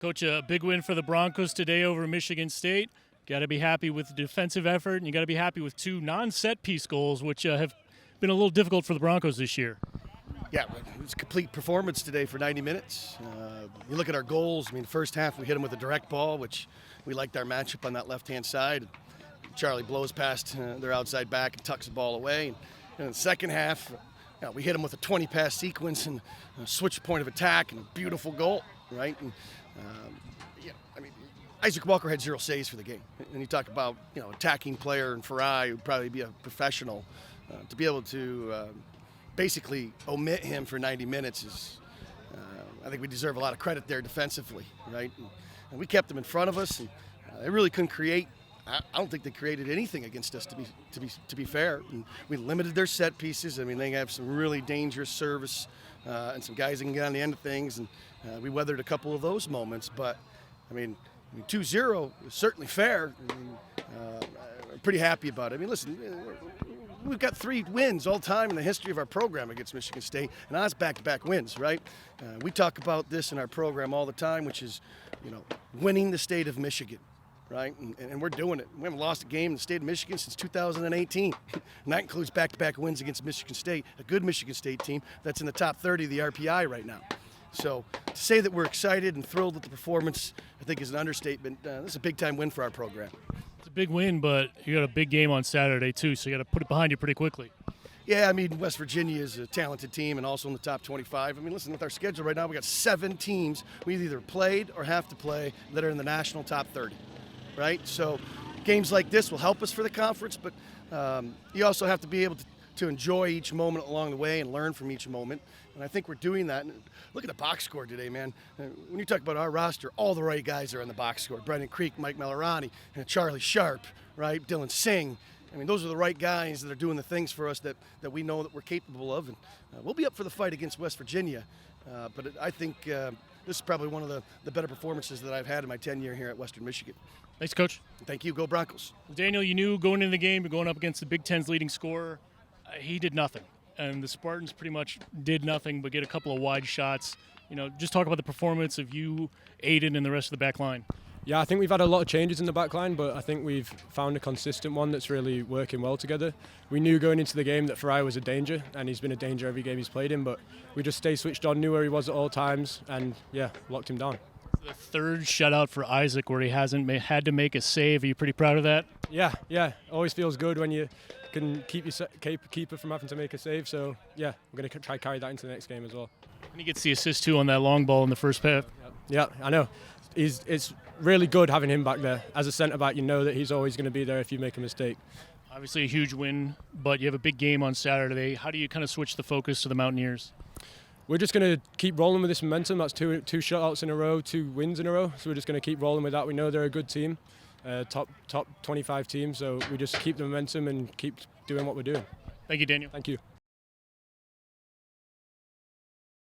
Coach, a big win for the Broncos today over Michigan State. Got to be happy with the defensive effort, and you got to be happy with two non-set piece goals, which have been a little difficult for the Broncos this year. Yeah, it was a complete performance today for 90 minutes. You look at our goals. I mean, first half we hit them with a direct ball, which we liked our matchup on that left-hand side. Charlie blows past their outside back and tucks the ball away. And in the second half, we hit them with a 20-pass sequence and a switch point of attack and a beautiful goal, right? And, Isaac Walker had 0 saves for the game. And you talk about, attacking player and Farai, who'd probably be a professional. To be able to basically omit him for 90 minutes is, I think we deserve a lot of credit there defensively, right? And we kept them in front of us, and they really couldn't create. I don't think they created anything against us, to be fair. And we limited their set pieces. I mean, they have some really dangerous service and some guys that can get on the end of things, and we weathered a couple of those moments. But, 2-0 is certainly fair. I'm pretty happy about it. I mean, listen, we've got 3 wins all time in the history of our program against Michigan State, and that's back-to-back wins, right? We talk about this in our program all the time, which is, winning the state of Michigan, right? And we're doing it. We haven't lost a game in the state of Michigan since 2018, and that includes back-to-back wins against Michigan State, a good Michigan State team that's in the top 30 of the RPI right now. So to say that we're excited and thrilled with the performance, I think is an understatement. This is a big-time win for our program. It's a big win, but you got a big game on Saturday, too, so you got to put it behind you pretty quickly. Yeah, West Virginia is a talented team and also in the top 25. Listen, with our schedule right now, we got 7 teams we either played or have to play that are in the national top 30, right? So games like this will help us for the conference, but you also have to be able to enjoy each moment along the way and learn from each moment. And I think we're doing that. And look at the box score today, man. When you talk about our roster, all the right guys are on the box score. Brendan Creek, Mike Malorani, and Charlie Sharp, right? Dylan Singh. Those are the right guys that are doing the things for us that we know that we're capable of. And we'll be up for the fight against West Virginia. But I think this is probably one of the better performances that I've had in my tenure here at Western Michigan. Thanks, Coach. Thank you. Go Broncos. Daniel, you knew going into the game, you're going up against the Big Ten's leading scorer. He did nothing, and the Spartans pretty much did nothing but get a couple of wide shots. Just talk about the performance of you, Aiden, and the rest of the back line. Yeah, I think we've had a lot of changes in the back line, but I think we've found a consistent one that's really working well together. We knew going into the game that Farai was a danger, and he's been a danger every game he's played in, but we just stayed switched on, knew where he was at all times, and, locked him down. The third shutout for Isaac where he hasn't had to make a save. Are you pretty proud of that? Yeah. Always feels good when you can keep your keeper from having to make a save. So, we're going to try carry that into the next game as well. And he gets the assist, too, on that long ball in the first half. Yeah, I know. It's really good having him back there. As a centre-back, you know that he's always going to be there if you make a mistake. Obviously a huge win, but you have a big game on Saturday. How do you kind of switch the focus to the Mountaineers? We're just going to keep rolling with this momentum. That's two shutouts in a row, 2 wins in a row. So we're just going to keep rolling with that. We know they're a good team, top 25 team. So we just keep the momentum and keep doing what we're doing. Thank you, Daniel. Thank you.